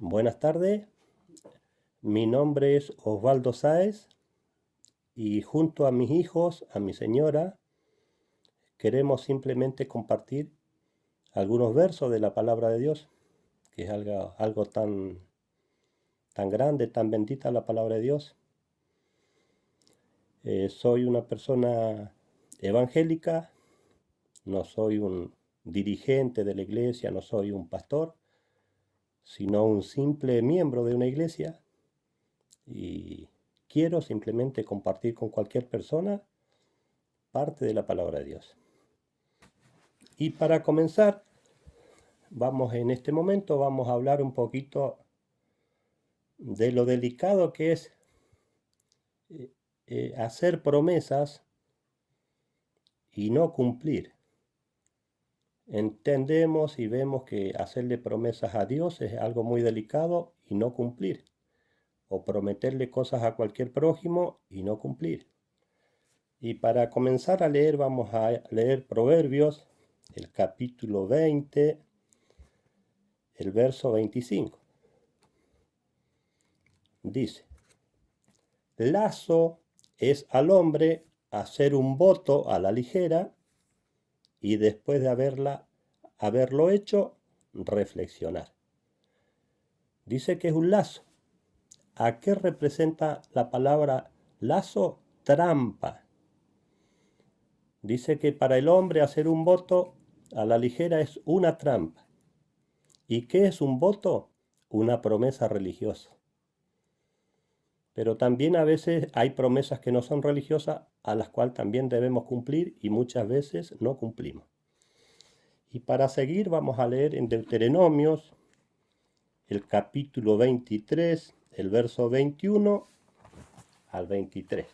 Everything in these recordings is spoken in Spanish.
Buenas tardes, mi nombre es Osvaldo Sáez y junto a mis hijos, a mi señora, queremos simplemente compartir algunos versos de la palabra de Dios, que es algo tan grande, tan bendita la palabra de Dios. Soy una persona evangélica, no soy un dirigente de la iglesia, no soy un pastor, sino un simple miembro de una iglesia y quiero simplemente compartir con cualquier persona parte de la palabra de Dios. Y para comenzar, en este momento vamos a hablar un poquito de lo delicado que es hacer promesas y no cumplir. Entendemos y vemos que hacerle promesas a Dios es algo muy delicado y no cumplir. O prometerle cosas a cualquier prójimo y no cumplir. Y para comenzar a leer, vamos a leer Proverbios, el capítulo 20, el verso 25. Dice: lazo es al hombre hacer un voto a la ligera y después de haberlo hecho, reflexionar. Dice que es un lazo. ¿A qué representa la palabra lazo? Trampa. Dice que para el hombre hacer un voto a la ligera es una trampa. ¿Y qué es un voto? Una promesa religiosa. Pero también a veces hay promesas que no son religiosas, a las cuales también debemos cumplir y muchas veces no cumplimos. Y para seguir vamos a leer en Deuteronomios, el capítulo 23, el verso 21 al 23.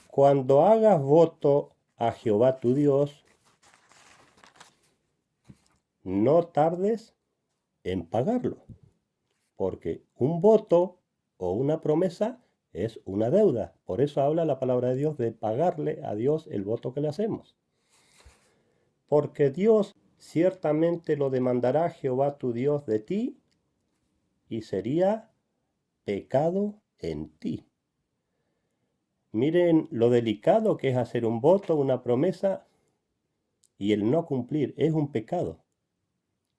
Cuando hagas voto a Jehová tu Dios, no tardes en pagarlo, porque un voto o una promesa es una deuda. Por eso habla la palabra de Dios de pagarle a Dios el voto que le hacemos. Porque Dios ciertamente lo demandará Jehová tu Dios de ti, y sería pecado en ti. Miren lo delicado que es hacer un voto, una promesa, y el no cumplir es un pecado.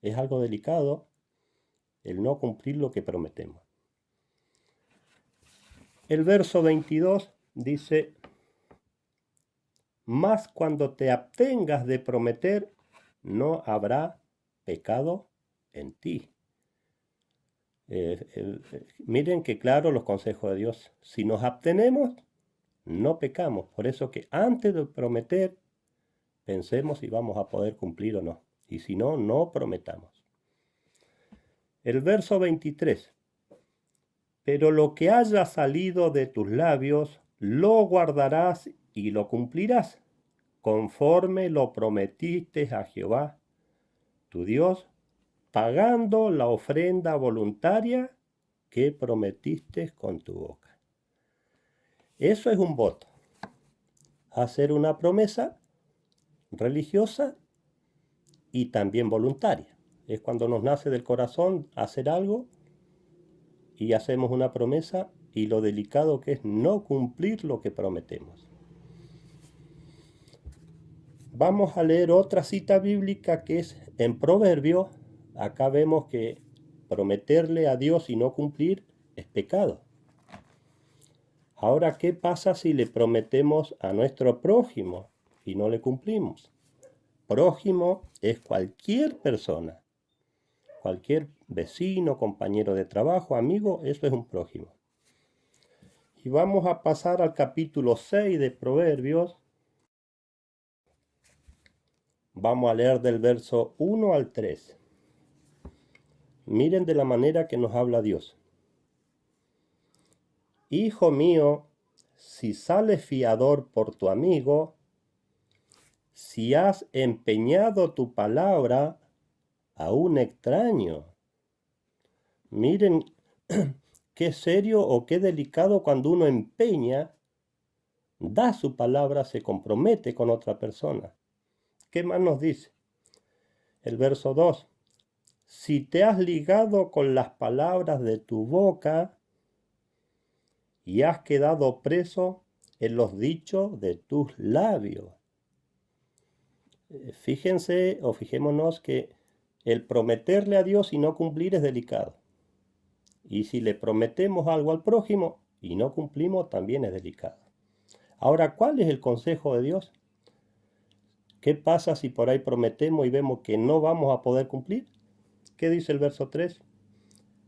Es algo delicado el no cumplir lo que prometemos. El verso 22 dice: mas cuando te abstengas de prometer, no habrá pecado en ti. Miren que claro los consejos de Dios. Si nos abstenemos, no pecamos. Por eso que antes de prometer, pensemos si vamos a poder cumplir o no. Y si no, no prometamos. El verso 23. Pero lo que haya salido de tus labios, lo guardarás y lo cumplirás, conforme lo prometiste a Jehová, tu Dios, pagando la ofrenda voluntaria que prometiste con tu boca. Eso es un voto. Hacer una promesa religiosa y también voluntaria. Es cuando nos nace del corazón hacer algo y hacemos una promesa, y lo delicado que es no cumplir lo que prometemos. Vamos a leer otra cita bíblica que es en Proverbios. Acá vemos que prometerle a Dios y no cumplir es pecado. Ahora, ¿qué pasa si le prometemos a nuestro prójimo y no le cumplimos? Prójimo es cualquier persona, cualquier vecino, compañero de trabajo, amigo, eso es un prójimo. Y vamos a pasar al capítulo 6 de Proverbios. Vamos a leer del verso 1 al 3. Miren de la manera que nos habla Dios. Hijo mío, si sales fiador por tu amigo, si has empeñado tu palabra a un extraño. Miren qué serio o qué delicado cuando uno empeña, da su palabra, se compromete con otra persona. ¿Qué más nos dice? El verso 2. si te has ligado con las palabras de tu boca y has quedado preso en los dichos de tus labios. Fíjense o fijémonos que el prometerle a Dios y no cumplir es delicado. Y si le prometemos algo al prójimo y no cumplimos, también es delicado. Ahora, ¿cuál es el consejo de Dios? ¿Qué pasa si por ahí prometemos y vemos que no vamos a poder cumplir? ¿Qué dice el verso 3?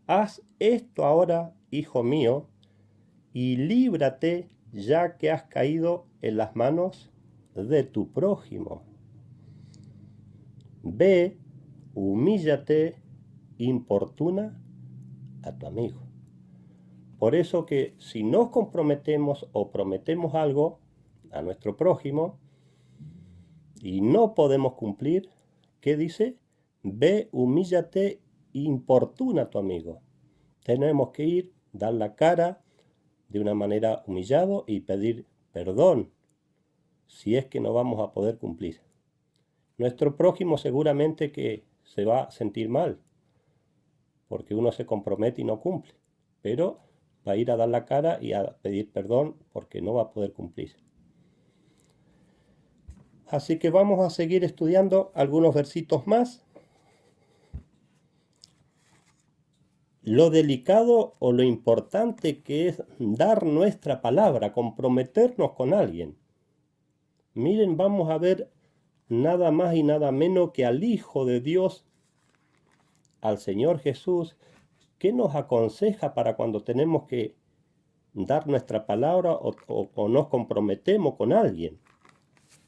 Haz esto ahora, hijo mío, y líbrate ya que has caído en las manos de tu prójimo. Ve, humíllate, importuna a tu amigo. Por eso que si nos comprometemos o prometemos algo a nuestro prójimo y no podemos cumplir, ¿qué dice? Ve, humíllate, importuna a tu amigo. Tenemos que ir, dar la cara de una manera humillado y pedir perdón si es que no vamos a poder cumplir. Nuestro prójimo seguramente que se va a sentir mal porque uno se compromete y no cumple, pero va a ir a dar la cara y a pedir perdón porque no va a poder cumplir. Así que vamos a seguir estudiando algunos versitos más. Lo delicado o lo importante que es dar nuestra palabra, comprometernos con alguien. Miren, vamos a ver nada más y nada menos que al Hijo de Dios, al Señor Jesús, que nos aconseja para cuando tenemos que dar nuestra palabra o nos comprometemos con alguien.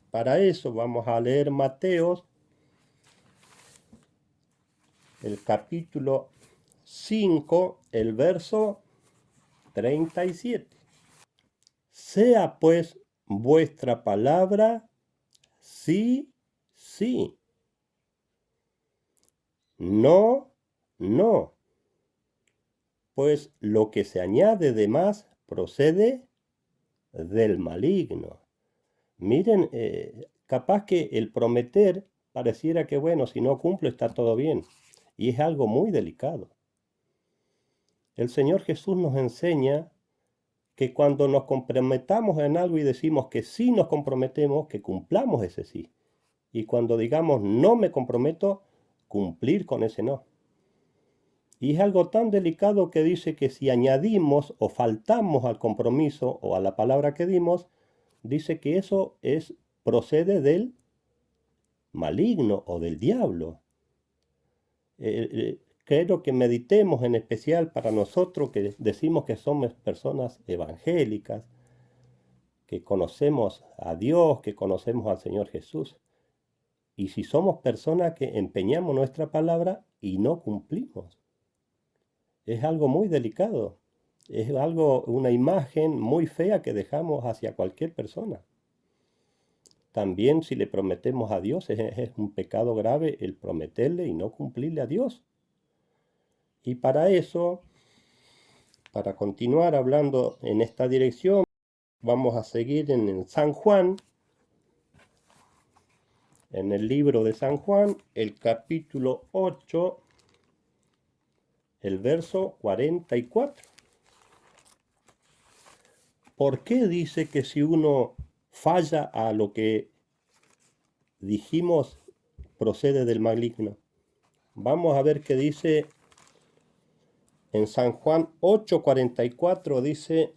Para eso vamos a leer Mateo, el capítulo 5, el verso 37. Sea pues vuestra palabra sí, sí. No, no. Pues lo que se añade de más procede del maligno. Miren, capaz que el prometer pareciera que, bueno, si no cumplo está todo bien. Y es algo muy delicado. El Señor Jesús nos enseña que cuando nos comprometamos en algo y decimos que sí nos comprometemos, que cumplamos ese sí. Y cuando digamos no me comprometo, cumplir con ese no. Y es algo tan delicado que dice que si añadimos o faltamos al compromiso o a la palabra que dimos, dice que eso procede del maligno o del diablo. Quiero que meditemos en especial para nosotros que decimos que somos personas evangélicas, que conocemos a Dios, que conocemos al Señor Jesús. Y si somos personas que empeñamos nuestra palabra y no cumplimos, es algo muy delicado. Es una imagen muy fea que dejamos hacia cualquier persona. También si le prometemos a Dios, es un pecado grave el prometerle y no cumplirle a Dios. Y para eso, para continuar hablando en esta dirección, vamos a seguir en el San Juan, en el libro de San Juan, el capítulo 8, el verso 44. ¿Por qué dice que si uno falla a lo que dijimos procede del maligno? Vamos a ver qué dice en San Juan 8:44, dice: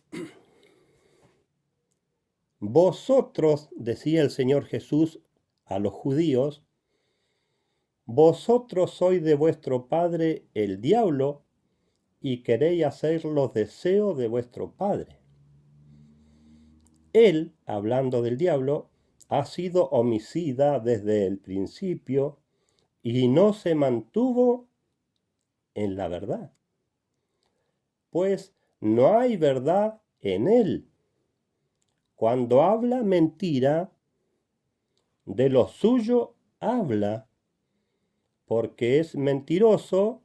Vosotros, decía el Señor Jesús a los judíos, vosotros sois de vuestro padre el diablo y queréis hacer los deseos de vuestro padre. Él, hablando del diablo, ha sido homicida desde el principio y no se mantuvo en la verdad, pues no hay verdad en él. Cuando habla mentira, de lo suyo habla, porque es mentiroso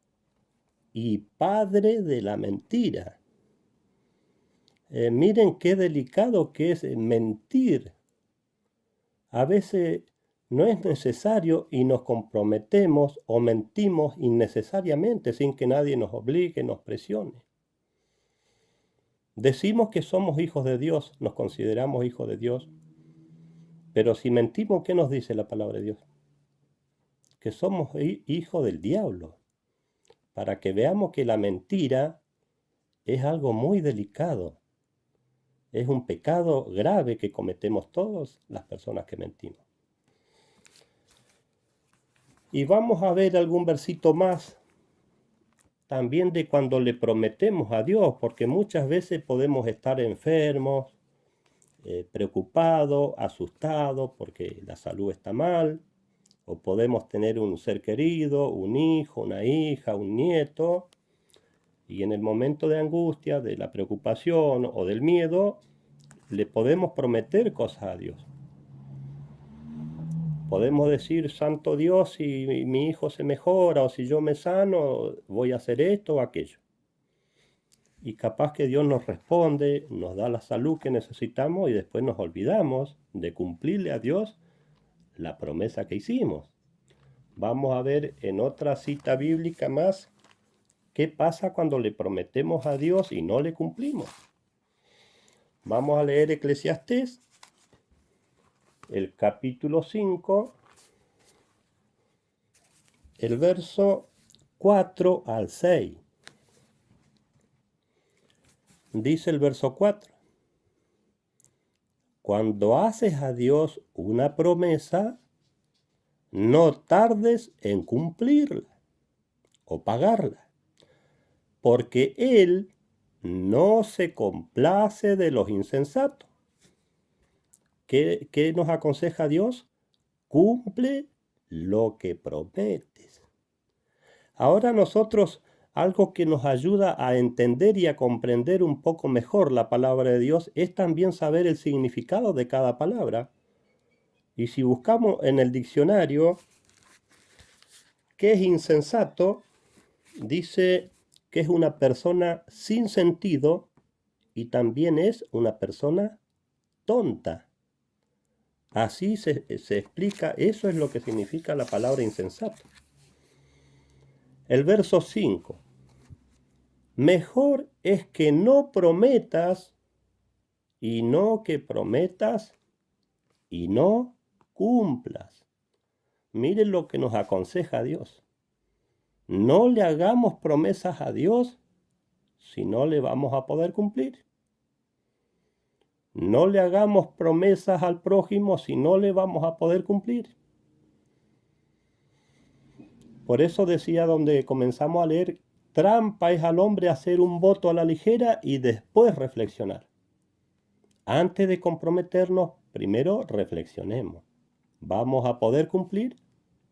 y padre de la mentira. Miren qué delicado que es mentir. A veces No es necesario y nos comprometemos o mentimos innecesariamente sin que nadie nos obligue, nos presione. Decimos que somos hijos de Dios, nos consideramos hijos de Dios, pero si mentimos, ¿qué nos dice la palabra de Dios? Que somos hijos del diablo, para que veamos que la mentira es algo muy delicado, es un pecado grave que cometemos todas las personas que mentimos. Y vamos a ver algún versito más también de cuando le prometemos a Dios, porque muchas veces podemos estar enfermos, preocupados, asustados porque la salud está mal, o podemos tener un ser querido, un hijo, una hija, un nieto, y en el momento de angustia, de la preocupación o del miedo, le podemos prometer cosas a Dios. Podemos decir, Santo Dios, si mi hijo se mejora o si yo me sano, voy a hacer esto o aquello. Y capaz que Dios nos responde, nos da la salud que necesitamos y después nos olvidamos de cumplirle a Dios la promesa que hicimos. Vamos a ver en otra cita bíblica más qué pasa cuando le prometemos a Dios y no le cumplimos. Vamos a leer Eclesiastés, el capítulo 5, el verso 4 al 6. Dice el verso 4: Cuando haces a Dios una promesa, no tardes en cumplirla o pagarla, porque Él no se complace de los insensatos. ¿Qué nos aconseja Dios? Cumple lo que prometes. Ahora nosotros, algo que nos ayuda a entender y a comprender un poco mejor la palabra de Dios es también saber el significado de cada palabra. Y si buscamos en el diccionario qué es insensato, dice que es una persona sin sentido y también es una persona tonta. Así se explica, eso es lo que significa la palabra insensato. El verso 5. Mejor es que no prometas y no que prometas y no cumplas. Miren lo que nos aconseja Dios. No le hagamos promesas a Dios si no le vamos a poder cumplir. No le hagamos promesas al prójimo si no le vamos a poder cumplir. Por eso decía donde comenzamos a leer, trampa es al hombre hacer un voto a la ligera y después reflexionar. Antes de comprometernos, primero reflexionemos. ¿Vamos a poder cumplir?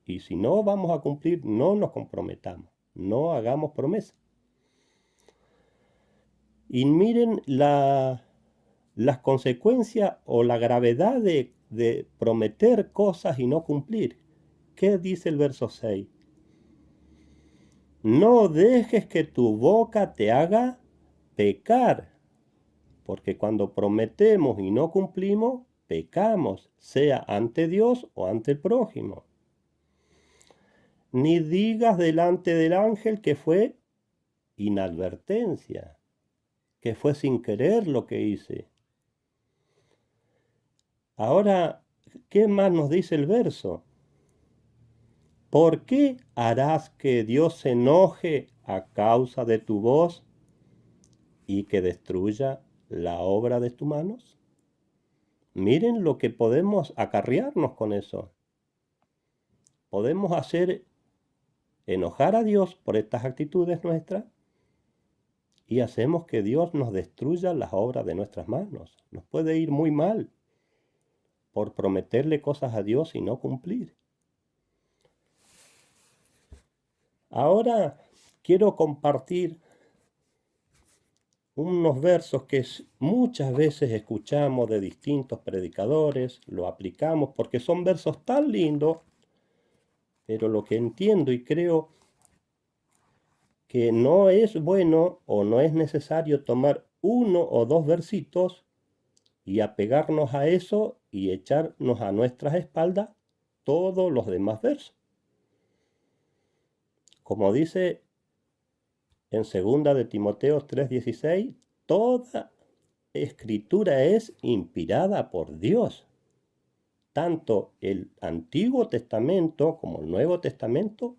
Y si no vamos a cumplir, no nos comprometamos. No hagamos promesas. Y miren las consecuencias o la gravedad de prometer cosas y no cumplir. ¿Qué dice el verso 6? No dejes que tu boca te haga pecar, porque cuando prometemos y no cumplimos, pecamos, sea ante Dios o ante el prójimo. Ni digas delante del ángel que fue inadvertencia, que fue sin querer lo que hice. Ahora, ¿qué más nos dice el verso? ¿Por qué harás que Dios se enoje a causa de tu voz y que destruya la obra de tus manos? Miren lo que podemos acarrearnos con eso. Podemos hacer enojar a Dios por estas actitudes nuestras y hacemos que Dios nos destruya las obras de nuestras manos. Nos puede ir muy mal por prometerle cosas a Dios y no cumplir. Ahora quiero compartir unos versos que muchas veces escuchamos de distintos predicadores, lo aplicamos porque son versos tan lindos, pero lo que entiendo y creo que no es bueno o no es necesario tomar uno o dos versitos y apegarnos a eso y echarnos a nuestras espaldas todos los demás versos. Como dice en 2 de Timoteo 3:16, toda escritura es inspirada por Dios. Tanto el Antiguo Testamento como el Nuevo Testamento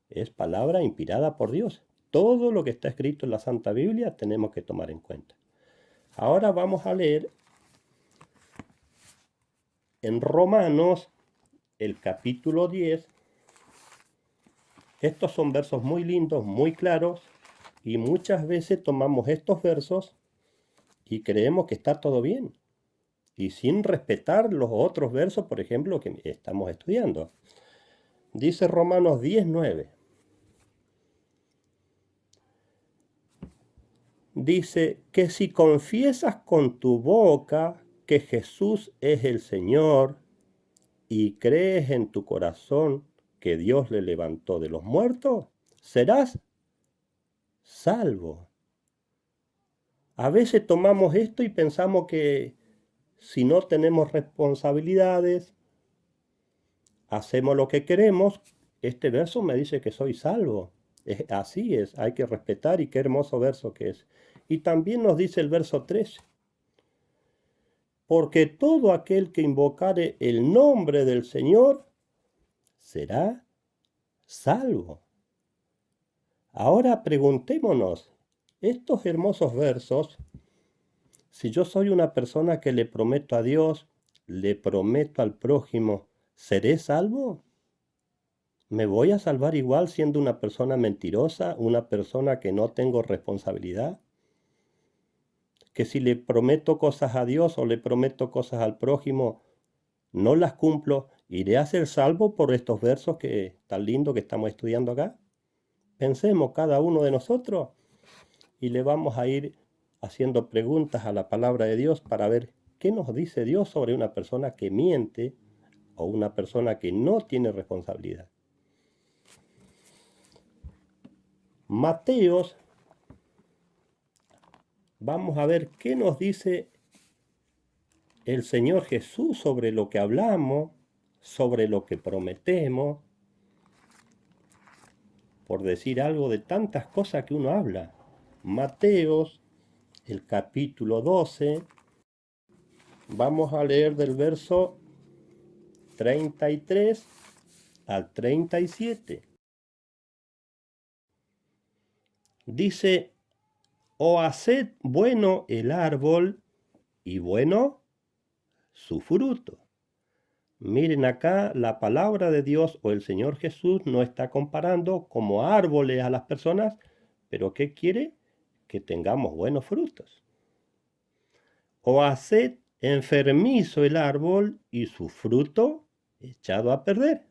es palabra inspirada por Dios. Todo lo que está escrito en la Santa Biblia tenemos que tomar en cuenta. Ahora vamos a leer en Romanos el capítulo 10. Estos son versos muy lindos, muy claros, y muchas veces tomamos estos versos y creemos que está todo bien, y sin respetar los otros versos, por ejemplo, que estamos estudiando. Dice Romanos 10:9. Dice que si confiesas con tu boca que Jesús es el Señor y crees en tu corazón que Dios le levantó de los muertos, serás salvo. A veces tomamos esto y pensamos que si no tenemos responsabilidades, hacemos lo que queremos, este verso me dice que soy salvo. Así es, hay que respetar, y qué hermoso verso que es. Y también nos dice el verso 13. Porque todo aquel que invocare el nombre del Señor será salvo. Ahora preguntémonos, estos hermosos versos, si yo soy una persona que le prometo a Dios, le prometo al prójimo, ¿seré salvo? ¿Me voy a salvar igual siendo una persona mentirosa, una persona que no tengo responsabilidad? Que si le prometo cosas a Dios o le prometo cosas al prójimo, no las cumplo, ¿iré a ser salvo por estos versos que tan lindo que estamos estudiando acá? Pensemos cada uno de nosotros y le vamos a ir haciendo preguntas a la palabra de Dios para ver qué nos dice Dios sobre una persona que miente o una persona que no tiene responsabilidad. Mateos, vamos a ver qué nos dice el Señor Jesús sobre lo que hablamos, sobre lo que prometemos, por decir algo de tantas cosas que uno habla. Mateos, el capítulo 12, vamos a leer del verso 33 al 37. Dice, o haced bueno el árbol y bueno su fruto. Miren acá, la palabra de Dios o el Señor Jesús no está comparando como árboles a las personas, pero ¿qué quiere? Que tengamos buenos frutos. O haced enfermizo el árbol y su fruto echado a perder,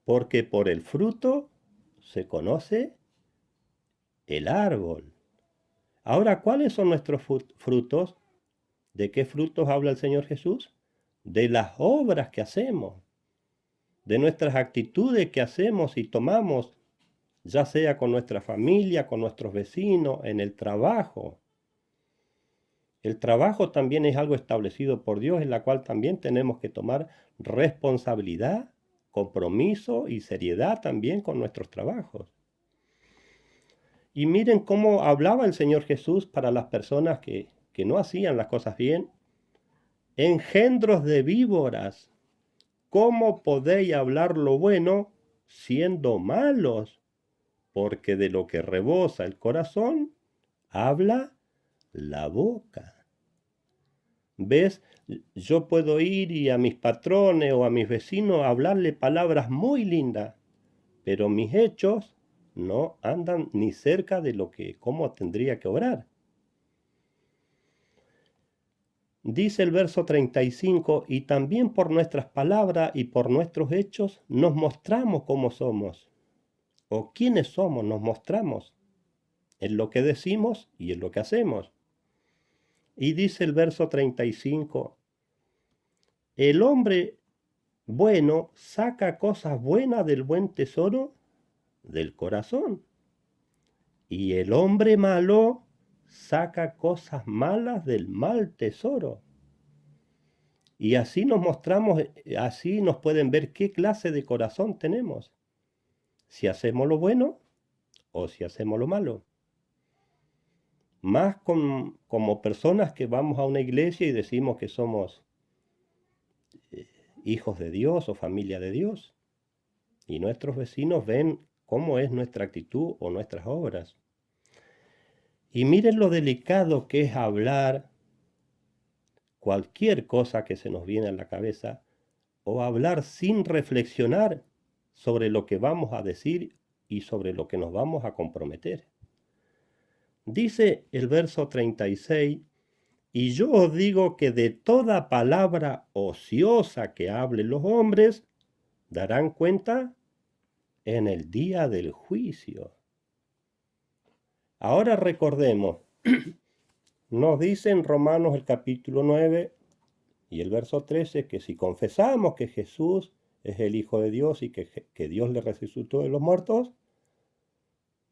porque por el fruto se conoce el árbol. Ahora, ¿cuáles son nuestros frutos? ¿De qué frutos habla el Señor Jesús? De las obras que hacemos, de nuestras actitudes que hacemos y tomamos, ya sea con nuestra familia, con nuestros vecinos, en el trabajo. El trabajo también es algo establecido por Dios, en la cual también tenemos que tomar responsabilidad, compromiso y seriedad también con nuestros trabajos. Y miren cómo hablaba el Señor Jesús para las personas que no hacían las cosas bien. Engendros de víboras, ¿cómo podéis hablar lo bueno siendo malos? Porque de lo que rebosa el corazón, habla la boca. ¿Ves? Yo puedo ir y a mis patrones o a mis vecinos hablarle palabras muy lindas, pero mis hechos no andan ni cerca de cómo tendría que obrar. Dice el verso 35, y también por nuestras palabras y por nuestros hechos nos mostramos cómo somos, o quiénes somos, nos mostramos en lo que decimos y en lo que hacemos. Y dice el verso 35, el hombre bueno saca cosas buenas del buen tesoro del corazón, y el hombre malo saca cosas malas del mal tesoro. Y así nos mostramos, así nos pueden ver qué clase de corazón tenemos. Si hacemos lo bueno o si hacemos lo malo. Más como personas que vamos a una iglesia y decimos que somos hijos de Dios o familia de Dios. Y nuestros vecinos ven cómo es nuestra actitud o nuestras obras. Y miren lo delicado que es hablar cualquier cosa que se nos viene a la cabeza o hablar sin reflexionar sobre lo que vamos a decir y sobre lo que nos vamos a comprometer. Dice el verso 36, y yo os digo que de toda palabra ociosa que hablen los hombres, darán cuenta en el día del juicio. Ahora recordemos, nos dice en Romanos el capítulo 9 y el verso 13 que si confesamos que Jesús es el Hijo de Dios y que Dios le resucitó de los muertos,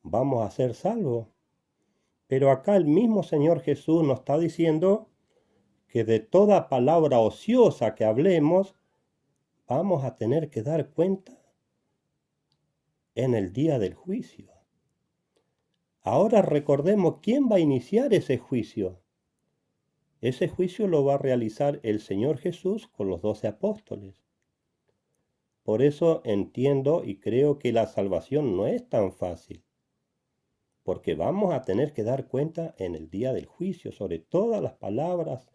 vamos a ser salvos. Pero acá el mismo Señor Jesús nos está diciendo que de toda palabra ociosa que hablemos, vamos a tener que dar cuenta en el día del juicio. Ahora recordemos quién va a iniciar ese juicio. Ese juicio lo va a realizar el Señor Jesús con los 12 apóstoles. Por eso entiendo y creo que la salvación no es tan fácil, porque vamos a tener que dar cuenta en el día del juicio sobre todas las palabras,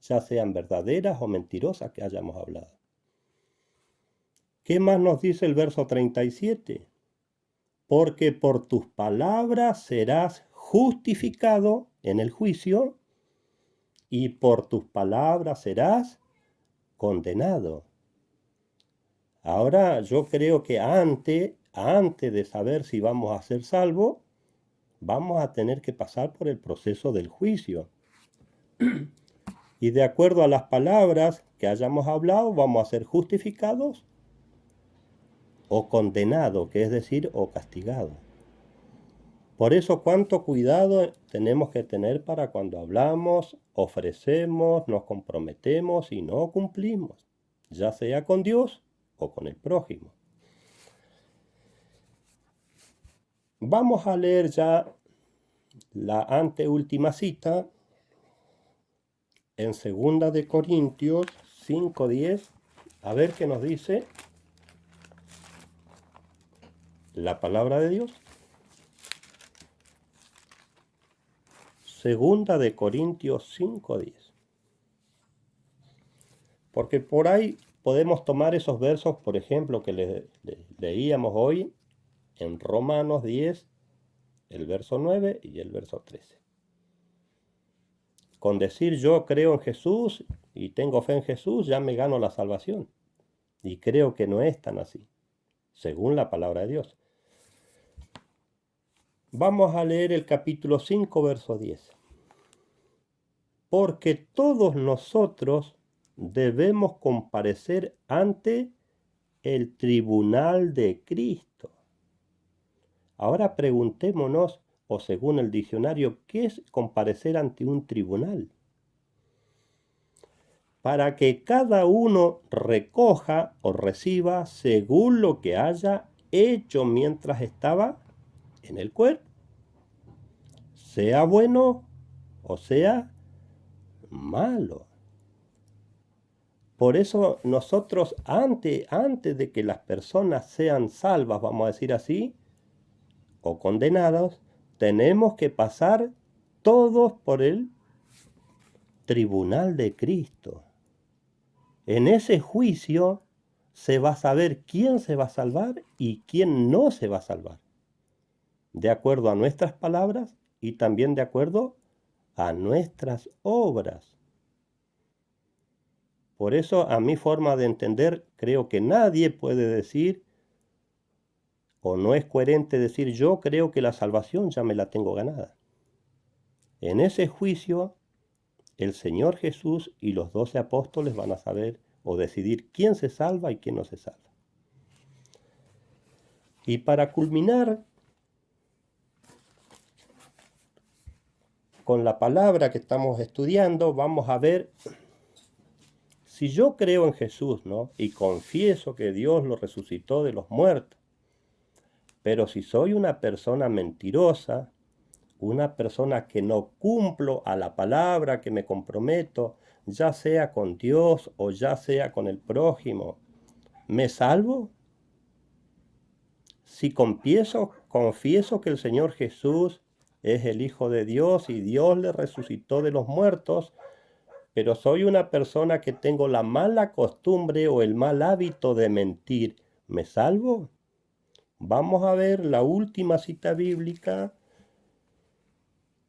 ya sean verdaderas o mentirosas que hayamos hablado. ¿Qué más nos dice el verso 37? Porque por tus palabras serás justificado en el juicio y por tus palabras serás condenado. Ahora yo creo que antes de saber si vamos a ser salvos, vamos a tener que pasar por el proceso del juicio. Y de acuerdo a las palabras que hayamos hablado, vamos a ser justificados o condenados, que es decir, o castigados. Por eso, cuánto cuidado tenemos que tener para cuando hablamos, ofrecemos, nos comprometemos y no cumplimos, ya sea con Dios o con el prójimo. Vamos a leer ya la anteúltima cita en 2 de Corintios 5:10, a ver qué nos dice la palabra de Dios. 2 de Corintios 5:10. Porque por ahí podemos tomar esos versos, por ejemplo, que leíamos hoy en Romanos 10, el verso 9 y el verso 13. Con decir yo creo en Jesús y tengo fe en Jesús, ya me gano la salvación. Y creo que no es tan así, según la palabra de Dios. Vamos a leer el capítulo 5, verso 10. Porque todos nosotros debemos comparecer ante el tribunal de Cristo. Ahora preguntémonos, o según el diccionario, ¿qué es comparecer ante un tribunal? Para que cada uno recoja o reciba según lo que haya hecho mientras estaba en el cuerpo, sea bueno o sea malo. Por eso nosotros antes de que las personas sean salvas, vamos a decir así, o condenados, tenemos que pasar todos por el tribunal de Cristo. En ese juicio se va a saber quién se va a salvar y quién no se va a salvar, de acuerdo a nuestras palabras y también de acuerdo a nuestras obras. Por eso, a mi forma de entender, creo que nadie puede decir, o no es coherente decir, yo creo que la salvación ya me la tengo ganada. En ese juicio, el Señor Jesús y los 12 apóstoles van a saber o decidir quién se salva y quién no se salva. Y para culminar con la palabra que estamos estudiando, vamos a ver Si yo creo en Jesús, ¿no? Y confieso que Dios lo resucitó de los muertos, pero si soy una persona mentirosa, una persona que no cumplo a la palabra que me comprometo, ya sea con Dios o ya sea con el prójimo, ¿me salvo? Si confieso que el Señor Jesús es el Hijo de Dios y Dios le resucitó de los muertos, pero soy una persona que tengo la mala costumbre o el mal hábito de mentir, ¿me salvo? Vamos a ver la última cita bíblica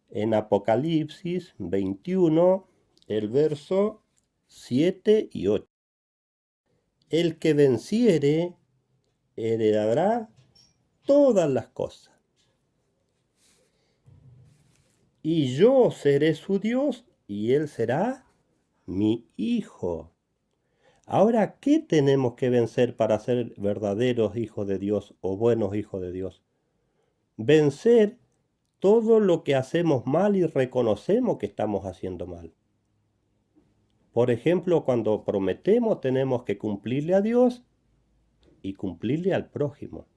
en Apocalipsis 21, el verso 7 y 8. El que venciere heredará todas las cosas, y yo seré su Dios y él será mi hijo. Ahora, ¿qué tenemos que vencer para ser verdaderos hijos de Dios o buenos hijos de Dios? Vencer todo lo que hacemos mal y reconocemos que estamos haciendo mal. Por ejemplo, cuando prometemos tenemos que cumplirle a Dios y cumplirle al prójimo.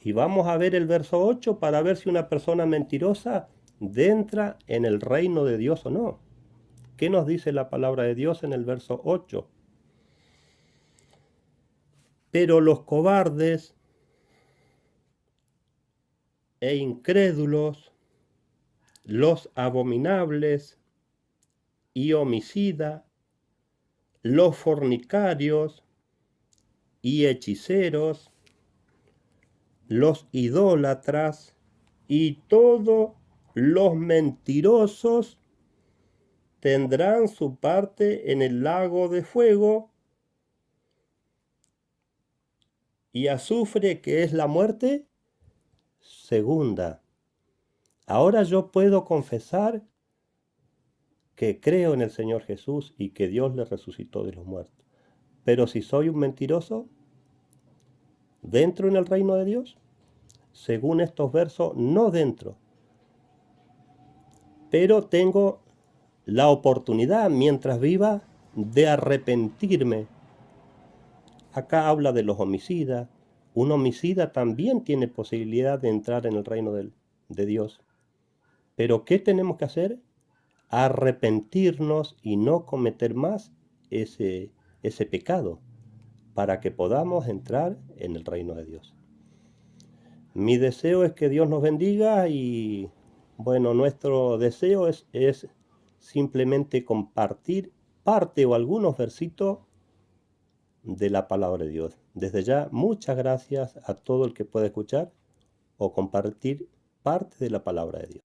Y vamos a ver el verso 8 para ver si una persona mentirosa entra en el reino de Dios o no. ¿Qué nos dice la palabra de Dios en el verso 8? Pero los cobardes e incrédulos, los abominables y homicidas, los fornicarios y hechiceros, los idólatras y todos los mentirosos tendrán su parte en el lago de fuego y azufre, que es la muerte segunda. Ahora yo puedo confesar que creo en el Señor Jesús y que Dios le resucitó de los muertos. Pero si soy un mentiroso, ¿dentro en el reino de Dios? Según estos versos, no dentro. Pero tengo la oportunidad, mientras viva, de arrepentirme. Acá habla de los homicidas. Un homicida también tiene posibilidad de entrar en el reino de Dios. Pero ¿qué tenemos que hacer? Arrepentirnos y no cometer más ese pecado para que podamos entrar en el reino de Dios. Mi deseo es que Dios nos bendiga y bueno, nuestro deseo es simplemente compartir parte o algunos versitos de la palabra de Dios. Desde ya, muchas gracias a todo el que pueda escuchar o compartir parte de la palabra de Dios.